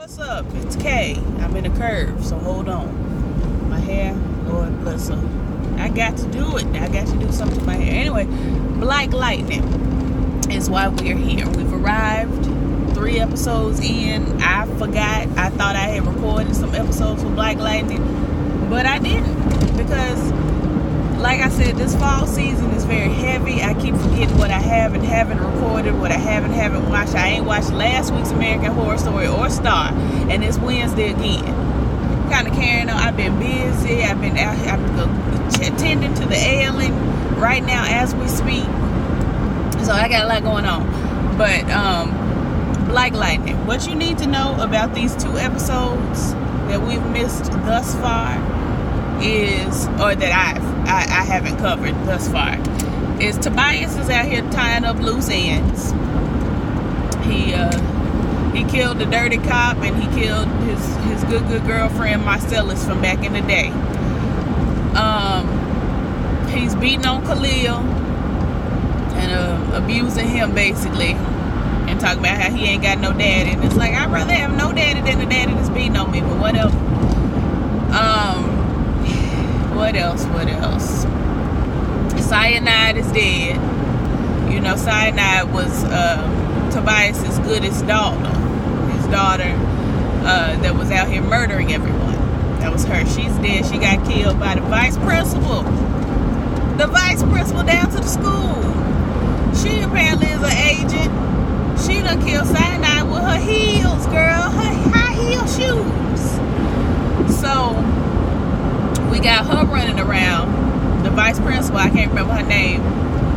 What's up? It's Kay. I'm in a curve, so hold on. My hair, Lord bless her. I got to do it. I got to do something to my hair. Anyway, Blyke Lighting is why we're here. We've arrived 3 episodes in. I forgot. I thought I had recorded some episodes for Blyke Lighting, but I didn't, because like I said, this fall season is very heavy. I keep forgetting what I haven't recorded, what I haven't watched. I ain't watched last week's American Horror Story or Star, and it's Wednesday again. Kind of carrying on. I've been busy. I've been attending to the ailing right now as we speak. So I got a lot going on. But Blyke Lighting, what you need to know about these 2 episodes that we've missed thus far is, or that I haven't covered thus far, is Tobias is out here tying up loose ends. He killed the dirty cop, and he killed his good girlfriend Marcellus from back in the day. He's beating on Khalil and abusing him basically, and talking about how he ain't got no daddy. And it's like, I'd rather have no daddy than a daddy that's beating on me, but whatever. What else? Cyanide is dead. You know, Cyanide was Tobias's goodest daughter. His daughter that was out here murdering everyone. That was her. She's dead. She got killed by the vice principal. The vice principal down to the school. She apparently is an agent. She done killed Cyanide with her heels, girl. Her high heel shoes. So we got her running around. The vice principal, I can't remember her name.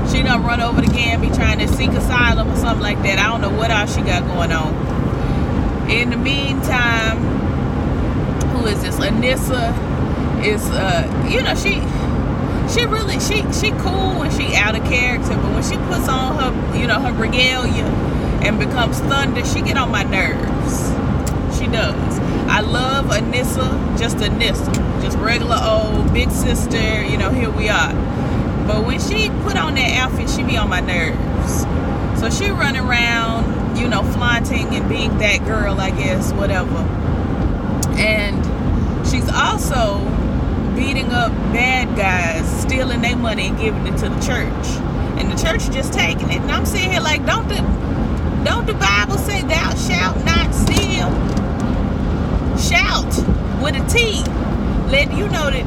She done run over to Gamby trying to seek asylum or something like that. I don't know what else she got going on. In the meantime, who is this? Anissa is, you know, she cool when she out of character, but when she puts on her, you know, her regalia and becomes thunder, she get on my nerves. She does. I love Anissa, just regular old big sister, you know, here we are. But when she put on that outfit, she be on my nerves. So she run around, you know, flaunting and being that girl, I guess, whatever. And she's also beating up bad guys, stealing their money and giving it to the church. And the church is just taking it. And I'm sitting here like, don't the Bible say thou shalt not steal? Shout with a T. Let you know that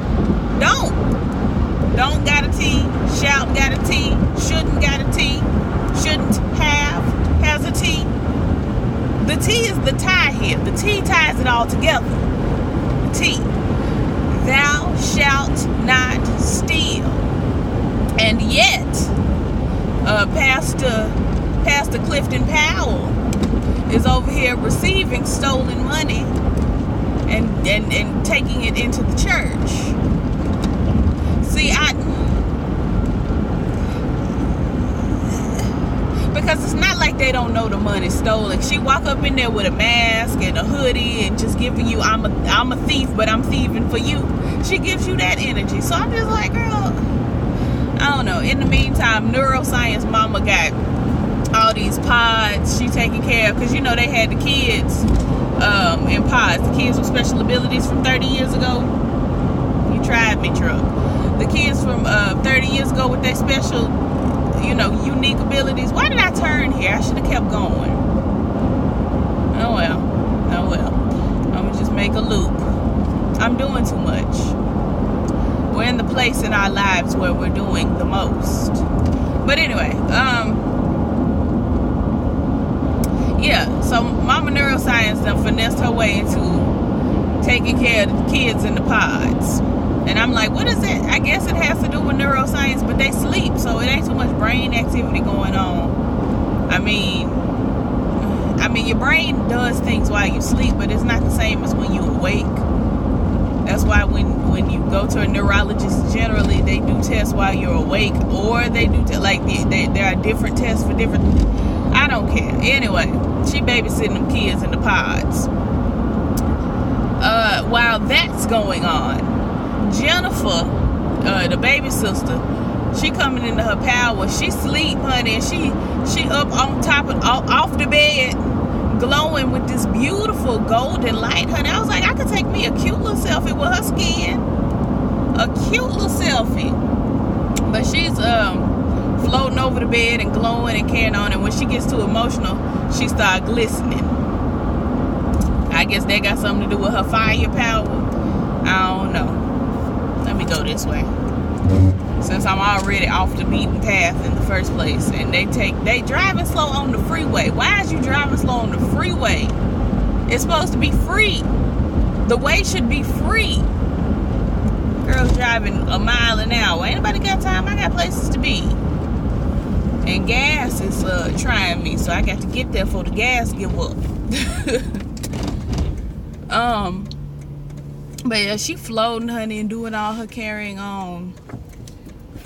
don't got a T, shout got a T, shouldn't got a T, shouldn't have has a T. The T is the tie here. The T ties it all together. The T. Thou shalt not steal. And yet, Pastor Clifton Powell is over here receiving stolen money and taking it into the church. See, because it's not like they don't know the money's stolen. She walk up in there with a mask and a hoodie and just giving you, I'm a thief, but I'm thieving for you. She gives you that energy. So I'm just like, girl, I don't know. In the meantime, neuroscience mama got all these pods she taking care of, because you know they had the kids in pods, the kids with special abilities from 30 years ago. You tried me, truck. The kids from 30 years ago with their special, you know, unique abilities. Why did I turn here? I should have kept going. Oh well. I'm gonna just make a loop. I'm doing too much. We're in the place in our lives where we're doing the most. But anyway, yeah, so Mama Neuroscience done finessed her way into taking care of the kids in the pods. And I'm like, what is it? I guess it has to do with neuroscience, but they sleep, so it ain't too much brain activity going on. I mean, your brain does things while you sleep, but it's not the same as when you awake. That's why when you go to a neurologist, generally they do tests while you're awake, or they do there are different tests for different. I don't care. Anyway, she babysitting them kids in the pods. While that's going on, Jennifer, the baby sister, she coming into her power. She sleep, honey, and she up on top of off the bed, glowing with this beautiful golden light, honey. I was like, I could take me a cute little selfie with her skin. A cute little selfie. But she's floating over the bed and glowing and carrying on. And when she gets too emotional, she starts glistening. I guess that got something to do with her fire power. I don't know. Let me go this way, since I'm already off the beaten path in the first place. And they driving slow on the freeway. Why is you driving slow on the freeway? It's supposed to be free. The way should be free. Girls driving a mile an hour. Ain't nobody got time. I got places to be. And gas is trying me, so I got to get there before the gas give up. But yeah, she floating, honey, and doing all her carrying on.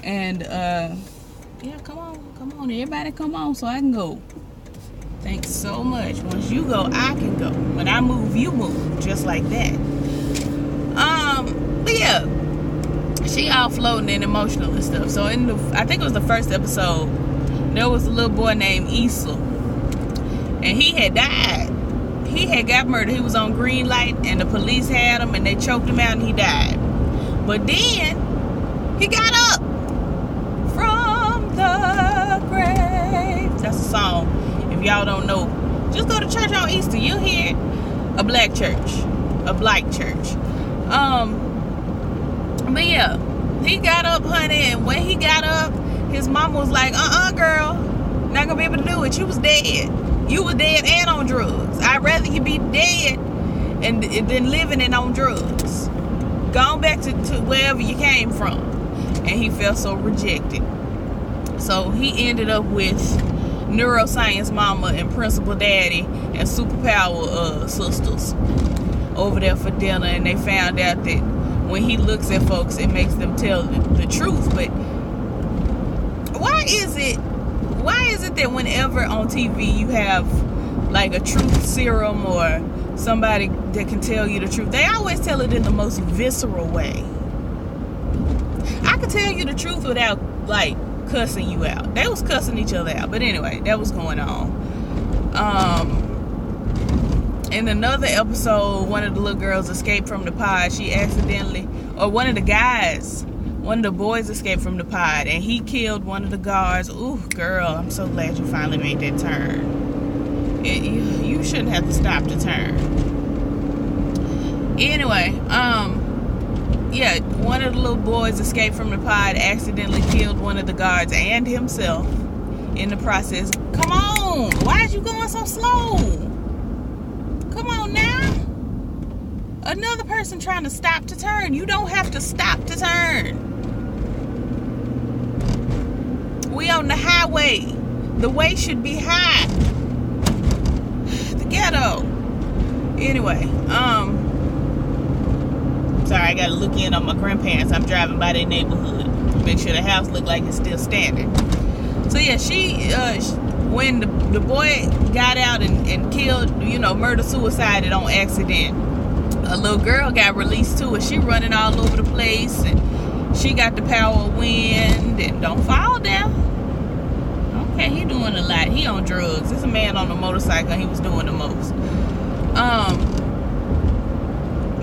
And yeah, come on, everybody, come on, so I can go. Thanks so much. Once you go, I can go. When I move, you move, just like that. But yeah, she all floating and emotional and stuff. So in I think it was the first episode, there was a little boy named Issa, and he had died. He had got murdered. He was on green light, and the police had him, and they choked him out, and he died. But then he got up from the grave. That's a song. If y'all don't know, just go to church on Easter. You'll hear it. A black church, a Blyke church. But yeah, he got up, honey, and when he got up, his mama was like, girl, not gonna be able to do it. You was dead. You was dead and on drugs. I'd rather you be dead and than living and on drugs. Gone back to wherever you came from. And he felt so rejected. So he ended up with neuroscience mama and principal daddy and superpower sisters over there for dinner. And they found out that when he looks at folks, it makes them tell the truth. But why is it that whenever on TV you have like a truth serum or somebody that can tell you the truth, they always tell it in the most visceral way? I could tell you the truth without like cussing you out. They was cussing each other out, but anyway, that was going on. In another episode, one of the little girls escaped from the pod. She accidentally, or one of the boys escaped from the pod, and he killed one of the guards. Ooh, girl, I'm so glad you finally made that turn. You shouldn't have to stop the turn. Anyway, yeah, one of the little boys escaped from the pod, accidentally killed one of the guards and himself in the process. Come on, why is you going so slow? Come on now. Another person trying to stop to turn. You don't have to stop to turn. We on the highway. The way should be high. The ghetto. Anyway, sorry, I gotta look in on my grandparents. I'm driving by their neighborhood. Make sure the house look like it's still standing. So yeah, when the boy got out and killed, murder suicided on accident, a little girl got released to it. She running all over the place, and she got the power of wind. And don't fall down. Okay, he doing a lot. He on drugs. There's a man on a motorcycle, and he was doing the most.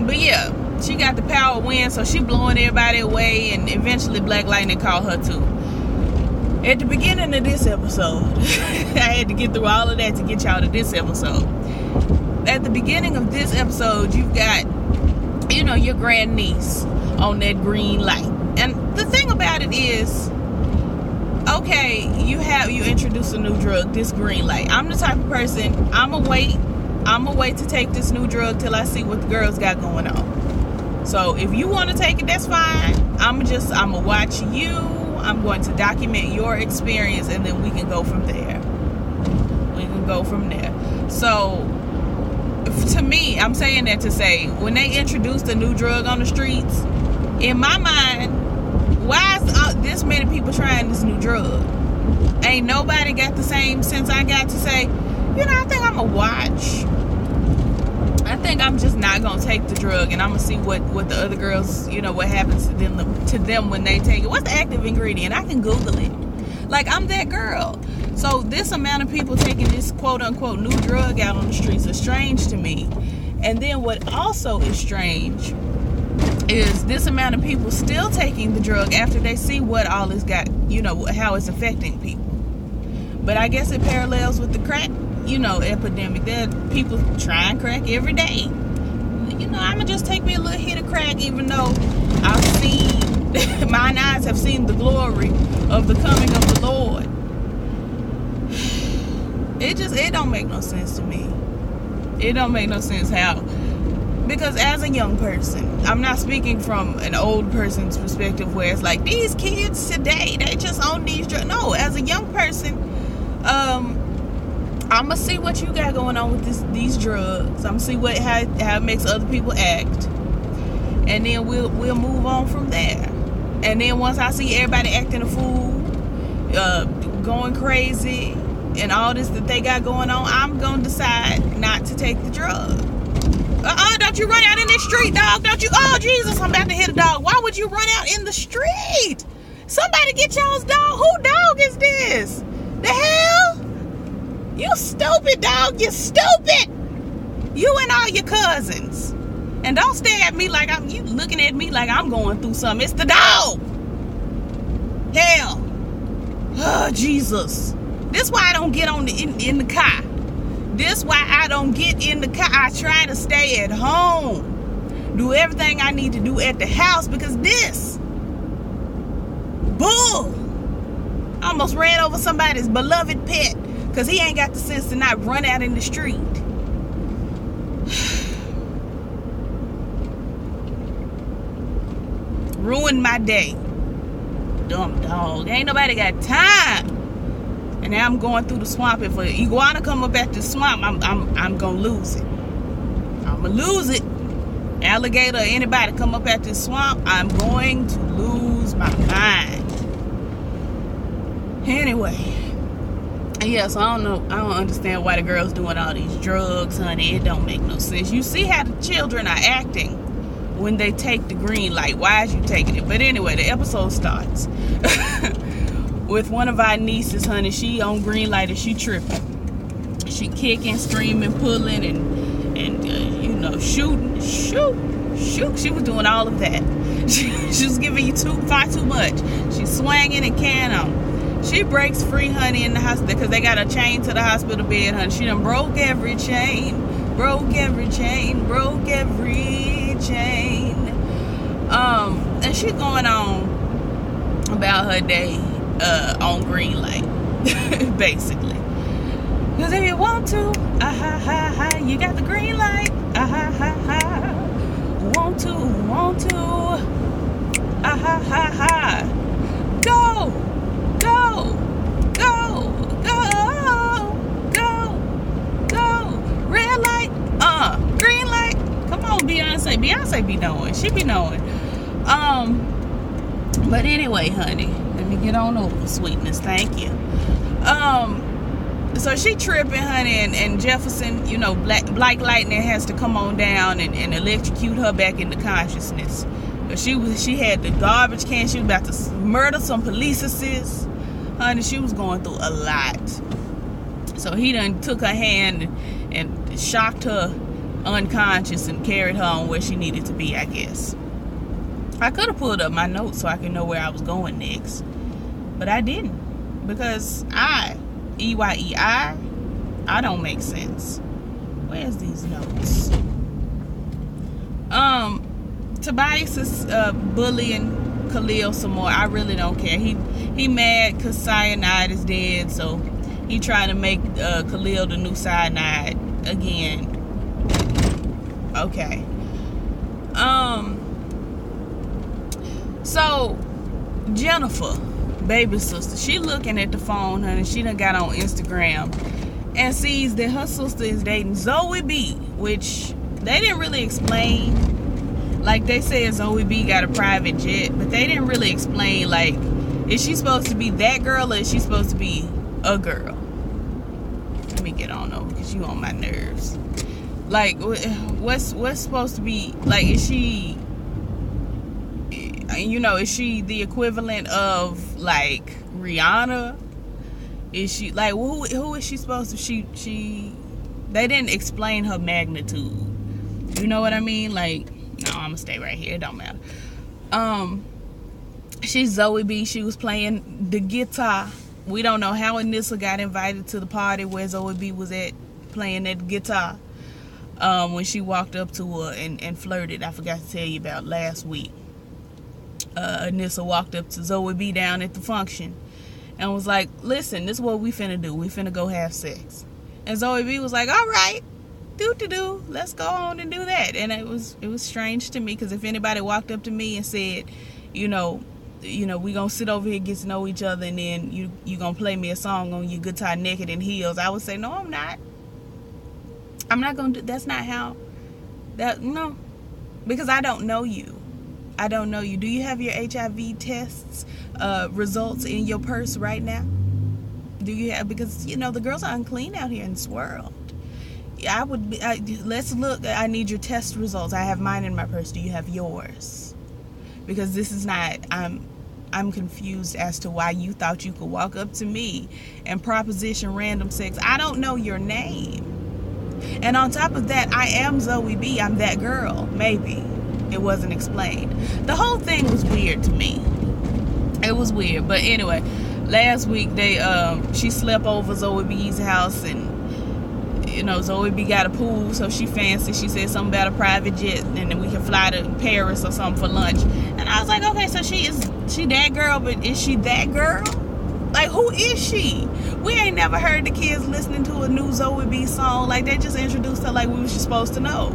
But yeah, she got the power of wind, so she blowing everybody away, and eventually Blyke Lighting called her too. At the beginning of this episode, I had to get through all of that to get y'all to this episode. At the beginning of this episode, you've got, your grandniece on that green light. And the thing about it is, okay, you introduce a new drug, this green light. I'm the type of person, I'ma wait to take this new drug till I see what the girls got going on. So if you want to take it, that's fine. I'ma watch you. I'm going to document your experience, and then we can go from there. So to me, I'm saying that to say, when they introduced a new drug on the streets, in my mind, why is this many people trying this new drug? Ain't nobody got the same sense I got to say, I think I'm going to watch. I think I'm just not going to take the drug, and I'm going to see what the other girls, what happens to them when they take it. What's the active ingredient? I can Google it. Like, I'm that girl. So So this amount of people taking this quote-unquote new drug out on the streets is strange to me. And then what also is strange is this amount of people still taking the drug after they see what all it's got, how it's affecting people. But I guess it parallels with the crack, epidemic. There are people trying crack every day. I'ma just take me a little hit of crack, even though I've seen, mine eyes have seen the glory of the coming of the Lord. It don't make no sense to me. It don't make no sense how. Because as a young person, I'm not speaking from an old person's perspective where it's like, these kids today, they just own these drugs. No, as a young person, I'm gonna see what you got going on with these drugs. I'm gonna see how it makes other people act, and then we'll move on from there. And then once I see everybody acting a fool, going crazy, and all this that they got going on, I'm gonna decide not to take the drug. Don't you run out in the street, dog. Don't you? Oh, Jesus, I'm about to hit a dog. Why would you run out in the street? Somebody get y'all's dog. Who dog is this? The hell? You stupid, dog. You stupid. You and all your cousins. And don't stare at me like you looking at me like I'm going through something. It's the dog. Hell. Oh, Jesus. This why I don't get on in the car. This why I don't get in the car. I try to stay at home. Do everything I need to do at the house because this bull almost ran over somebody's beloved pet because he ain't got the sense to not run out in the street. Ruined my day. Dumb dog. Ain't nobody got time. And now I'm going through the swamp. If an iguana come up at the swamp, I'm gonna lose it. I'm gonna lose it. Alligator or anybody come up at this swamp, I'm going to lose my mind. Anyway, yeah, so I don't understand why the girls doing all these drugs, honey. It don't make no sense. You see how the children are acting when they take the green light. Why is you taking it? But anyway, the episode starts with one of our nieces, honey. She on green light and she tripping. She kicking, screaming, pulling, and shooting. She was doing all of that. She was giving you far too much. She's swinging and carrying on. She breaks free, honey, in the hospital because they got her chained to the hospital bed, honey. She done broke every chain, broke every chain, broke every chain. And she going on about her day on green light, basically. Because if you want to, you got the green light. Want to, go, red light, green light. Come on, Beyonce be knowing. She be knowing. But anyway, honey, let me get on over, sweetness. Thank you. So she tripping, honey, and Jefferson, Blyke Lighting has to come on down and electrocute her back into consciousness. She had the garbage can. She was about to murder some police assists. Honey, she was going through a lot. So he done took her hand and shocked her unconscious and carried her on where she needed to be, I guess. I could have pulled up my notes so I could know where I was going next. But I didn't. Because I don't make sense. Where's these notes? Tobias is bullying Khalil some more. I really don't care. He mad because Cyanide is dead, so he trying to make Khalil the new Cyanide again. Okay. So Jennifer, baby sister, she looking at the phone, honey. She done got on Instagram and sees that her sister is dating Zoe B, which they didn't really explain. Like, they said Zoe B got a private jet, but they didn't really explain, like, is she supposed to be that girl or is she supposed to be a girl? Let me get on over because you on my nerves. Like, what's supposed to be, like, is she, is she the equivalent of, like, Rihanna? Is she like who is she supposed to? She they didn't explain her magnitude. You know what I mean? Like, no, I'm gonna stay right here. It don't matter. She's Zoe B. She was playing the guitar. We don't know how Anissa got invited to the party where Zoe B was at playing that guitar. When she walked up to her and flirted. I forgot to tell you about last week. Anissa walked up to Zoe B down at the function and was like, listen, this is what we finna do. We finna go have sex. And Zoe B was like, all right, do, let's go on and do that. And it was strange to me, because if anybody walked up to me and said, we gonna sit over here, get to know each other, and then you gonna play me a song on your guitar naked in heels, I would say, no, I'm not. I'm not gonna do. That's not how. No, because I don't know you. I don't know you. Do you have your HIV tests results in your purse right now? Do you have? Because the girls are unclean out here in this world. Let's look. I need your test results. I have mine in my purse. Do you have yours? Because this is not. I'm confused as to why you thought you could walk up to me and proposition random sex. I don't know your name. And on top of that, I am Zoe B. I'm that girl. Maybe. It wasn't explained. The whole thing was weird to me. It was weird. But anyway, last week she slept over Zoe B's house, and Zoe B got a pool, so she fancy. She said something about a private jet, and then we can fly to Paris or something for lunch. And I was like, okay, so she that girl, but is she that girl? Like, who is she? We ain't never heard the kids listening to a new Zoe B song. Like, they just introduced her like we was supposed to know.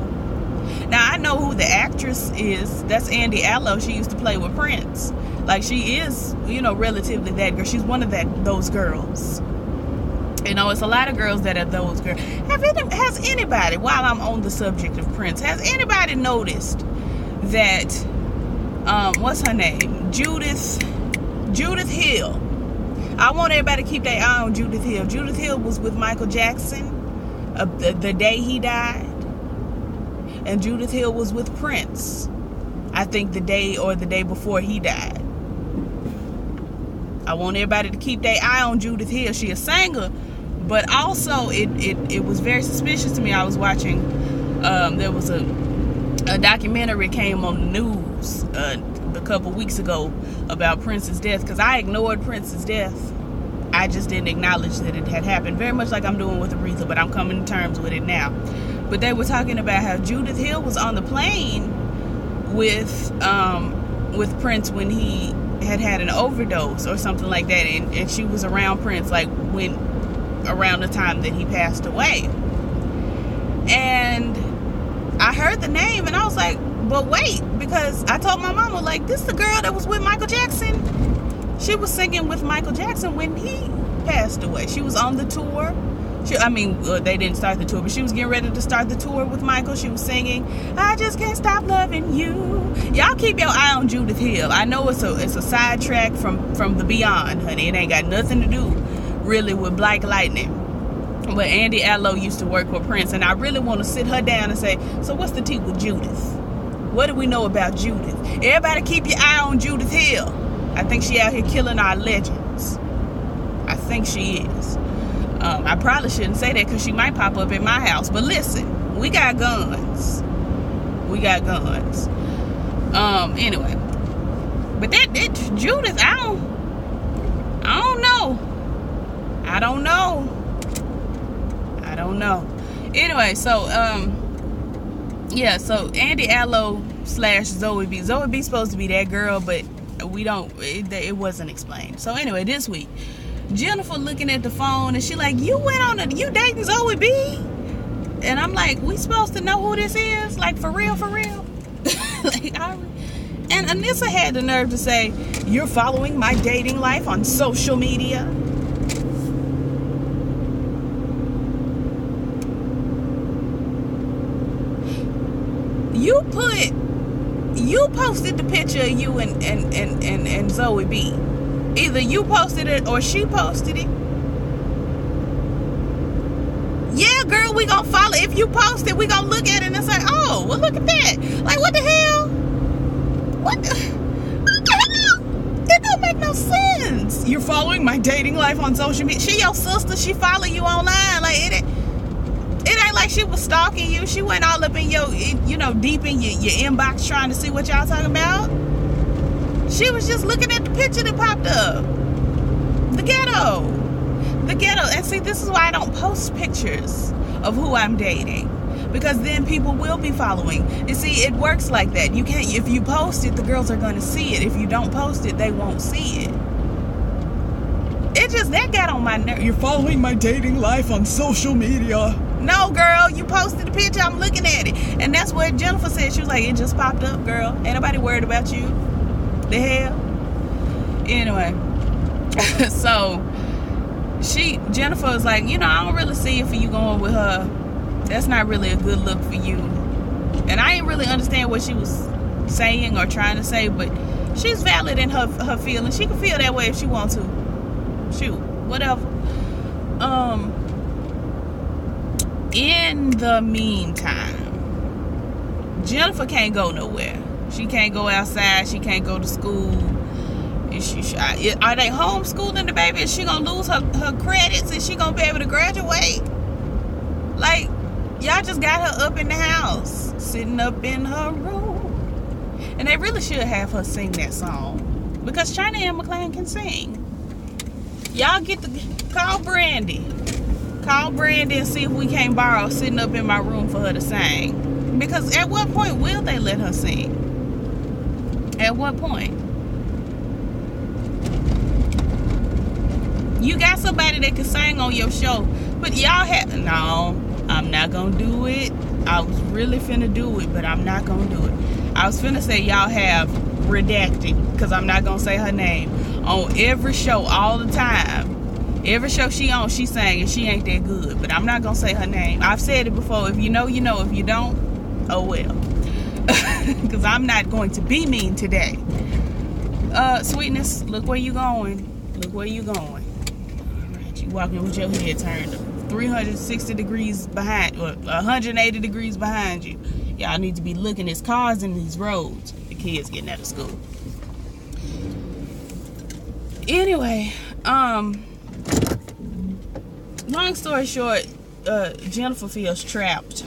Now, I know who the actress is. That's Andy Allo. She used to play with Prince. Like, she is, relatively that girl. She's one of those girls. It's a lot of girls that are those girls. Has anybody, while I'm on the subject of Prince, has anybody noticed that, what's her name? Judith Hill. I want everybody to keep their eye on Judith Hill. Judith Hill was with Michael Jackson the day he died. And Judith Hill was with Prince, I think the day before he died. I want everybody to keep their eye on Judith Hill. She a singer, but also it was very suspicious to me. I was watching, there was a documentary came on the news a couple weeks ago about Prince's death, because I ignored Prince's death. I just didn't acknowledge that it had happened, very much like I'm doing with Aretha, but I'm coming to terms with it now. But they were talking about how Judith Hill was on the plane with Prince when he had an overdose or something like that, and she was around Prince around the time that he passed away. And I heard the name and I was like, but wait, because I told my mama, like, this is the girl that was with Michael Jackson. She was singing with Michael Jackson when he passed away. She was on the tour. They didn't start the tour, but she was getting ready to start the tour with Michael. She was singing, I just can't stop loving you. Y'all keep your eye on Judith Hill. I know it's a sidetrack from the beyond, honey. It ain't got nothing to do really with Blyke Lighting. But Andy Allo used to work with Prince, and I really want to sit her down and say, so what's the tea with Judith? What do we know about Judith? Everybody keep your eye on Judith Hill. I think she out here killing our legends. I think she is. I probably shouldn't say that because she might pop up at my house. But listen, we got guns. Anyway. But that Judith, I don't know. Anyway, so so Andy Allo / Zoe B. Zoe B supposed to be that girl, but it wasn't explained. So anyway, this week, Jennifer looking at the phone and she like, you dating Zoe B? And I'm like, we supposed to know who this is? Like, for real? And Anissa had the nerve to say, you're following my dating life on social media? You posted the picture of you and Zoe B. Either you posted it or she posted it. Yeah, girl, we gonna follow. If you post it, we gonna look at it and say, oh, well, look at that. Like, what the hell? What the hell? It don't make no sense. you're following my dating life on social media. She your sister. She follow you online. Like, it ain't like she was stalking you. She went all up in your, deep in your inbox trying to see what y'all talking about. She was just looking at the picture that popped up. The ghetto. And see, this is why I don't post pictures of who I'm dating, because then people will be following. You see, it works like that. You can't, if you post it, the girls are going to see it. If you don't post it, they won't see it. That got on my nerve. You're following my dating life on social media. No, girl, you posted the picture, I'm looking at it. And that's what Jennifer said. She was like, it just popped up, girl. Ain't nobody worried about you. The hell? Anyway, so Jennifer was like, I don't really see it for you going with her. That's not really a good look for you. And I didn't really understand what she was saying or trying to say, but she's valid in her feelings. She can feel that way if she wants to. Shoot, whatever. In the meantime, Jennifer can't go nowhere. She can't go outside. She can't go to school. Are they homeschooling the baby? Is she gonna lose her credits? Is she gonna be able to graduate? Like, y'all just got her up in the house, sitting up in her room. And they really should have her sing that song, because China Ann McClain can sing. Y'all get to call Brandy and see if we can't borrow sitting up in my room for her to sing. Because at what point will they let her sing? At what point? You got somebody that can sing on your show, but y'all have, no, I'm not gonna do it. I was really finna do it, but I'm not gonna do it. I was finna say y'all have redacted, because I'm not gonna say her name, on every show all the time. Every show she on, she sang, and she ain't that good, but I'm not gonna say her name. I've said it before. If you know, you know. If you don't, oh well. Because I'm not going to be mean today. Sweetness, look where you going. Look where you going. Alright, you walking with your head turned 360 degrees behind, or 180 degrees behind you. Y'all need to be looking. There's cars in these roads. The kids getting out of school. Anyway, long story short, Jennifer feels trapped.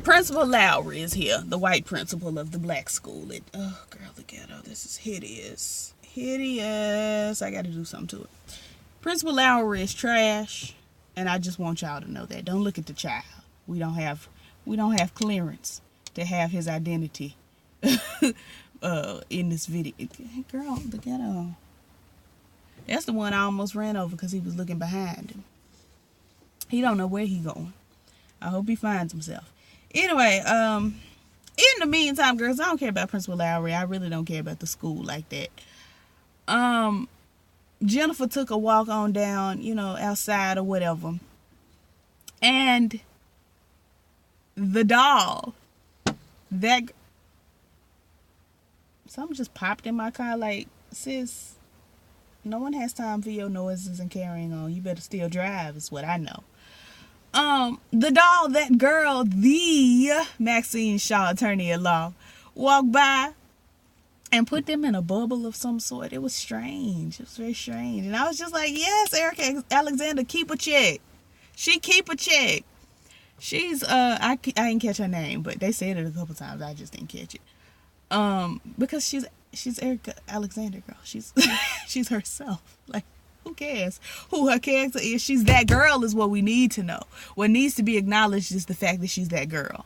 Principal Lowry is here, the white principal of the black school. Oh, girl, the ghetto. This is hideous. Hideous. I got to do something to it. Principal Lowry is trash, and I just want y'all to know that. Don't look at the child. We don't have clearance to have his identity in this video. Girl, the ghetto. That's the one I almost ran over because he was looking behind him. He don't know where he going. I hope he finds himself. Anyway, in the meantime, girls, I don't care about Principal Lowry. I really don't care about the school like that. Jennifer took a walk on down, outside or whatever. And the doll, something just popped in my car like, sis, no one has time for your noises and carrying on. You better still drive, is what I know. The doll, that girl, the Maxine Shaw, attorney at law, walked by and put them in a bubble of some sort. It was strange. It was very strange. And I was just like, yes, Erica Alexander, keep a check. She keep a check. She's, I didn't catch her name, but they said it a couple times. I just didn't catch it. Because she's Erica Alexander, girl. She's, she's herself. Like, who cares who her character is? She's that girl is what we need to know. What needs to be acknowledged is the fact that she's that girl.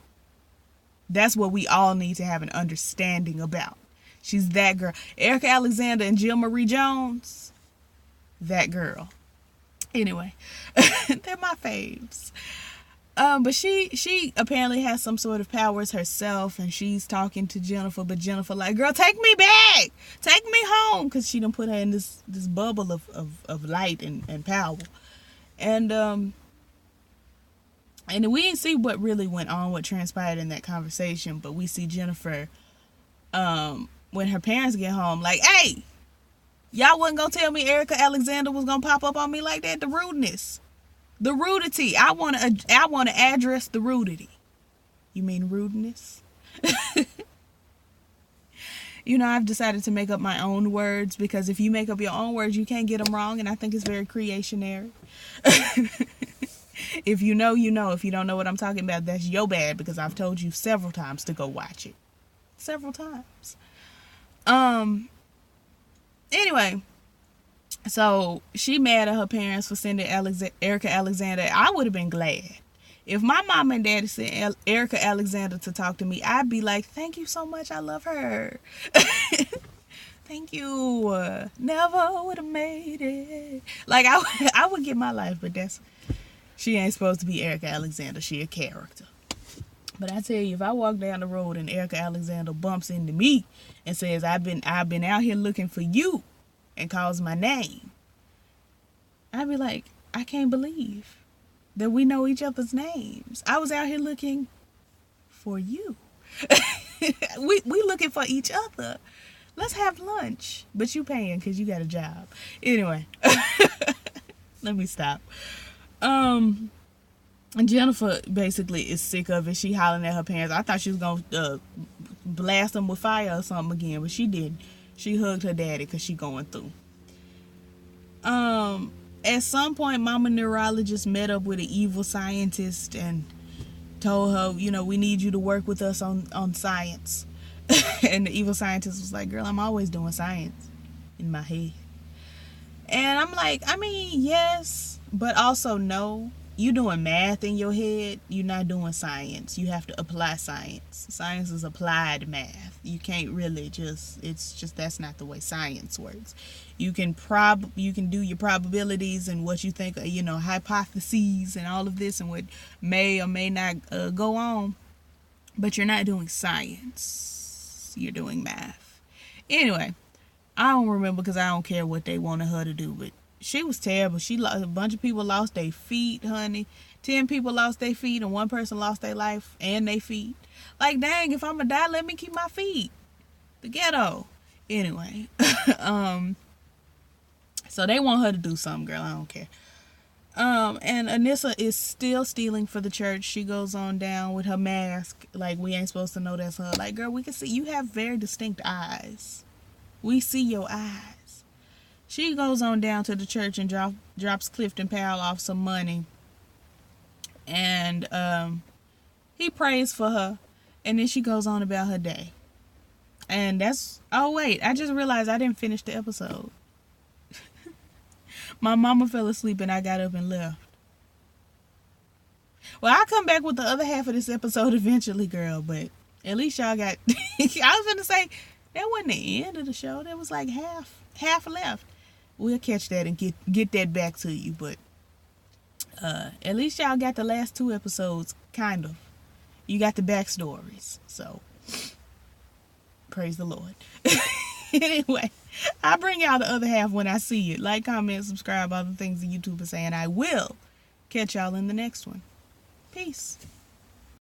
That's what we all need to have an understanding about. She's that girl. Erica Alexander and Jill Marie Jones, that girl. Anyway, they're my faves. But she apparently has some sort of powers herself, and she's talking to Jennifer, but Jennifer like, girl, take me back, take me home, because she done put her in this bubble of light and power. And we didn't see what really went on, what transpired in that conversation, but we see Jennifer, when her parents get home, like, hey, y'all wasn't gonna tell me Erica Alexander was gonna pop up on me like that. The rudeness. The rudity. I want to address the rudity. You mean rudeness? I've decided to make up my own words, because if you make up your own words, you can't get them wrong, and I think it's very creationary. If you know, you know. If you don't know what I'm talking about, that's your bad, because I've told you several times to go watch it. Several times. Anyway, so she mad at her parents for sending Erica Alexander. I would have been glad. If my mom and daddy sent Erica Alexander to talk to me, I'd be like, thank you so much. I love her. Thank you. Never would have made it. Like, I would get my life, but she ain't supposed to be Erica Alexander. She a character. But I tell you, if I walk down the road and Erica Alexander bumps into me and says, I've been out here looking for you, and calls my name, I'd be like, I can't believe that we know each other's names. I was out here looking for you. we looking for each other. Let's have lunch. But you paying because you got a job. Anyway. Let me stop. And Jennifer basically is sick of it. She hollering at her parents. I thought she was going to blast them with fire or something again, but she didn't. She hugged her daddy because she going through. At some point, Mama Neurologist met up with an evil scientist and told her, we need you to work with us on science. And the evil scientist was like, girl, I'm always doing science in my head. And I'm like, yes, but also no. You doing math in your head, you're not doing science. You have to apply science. Science is applied math. You can't really that's not the way science works. You can do your probabilities and what you think, hypotheses and all of this and what may or may not go on. But you're not doing science. You're doing math. Anyway, I don't remember because I don't care what they wanted her to do, but she was terrible. A bunch of people lost their feet, honey. 10 people lost their feet, and 1 person lost their life and their feet. Like, dang, if I'm gonna die, let me keep my feet. The ghetto. Anyway, so they want her to do something, girl. I don't care. And Anissa is still stealing for the church. She goes on down with her mask, like we ain't supposed to know that's her. Like, girl, we can see you have very distinct eyes. We see your eyes. She goes on down to the church and drops Clifton Powell off some money. And he prays for her. And then she goes on about her day. And oh wait, I just realized I didn't finish the episode. My mama fell asleep and I got up and left. Well, I'll come back with the other half of this episode eventually, girl. But at least y'all got... I was going to say, that wasn't the end of the show. There was like half left. We'll catch that and get that back to you. But at least y'all got the last 2 episodes, kind of. You got the backstories. So, praise the Lord. Anyway, I'll bring y'all the other half when I see it. Like, comment, subscribe, all the things the YouTube is saying. I will catch y'all in the next one. Peace.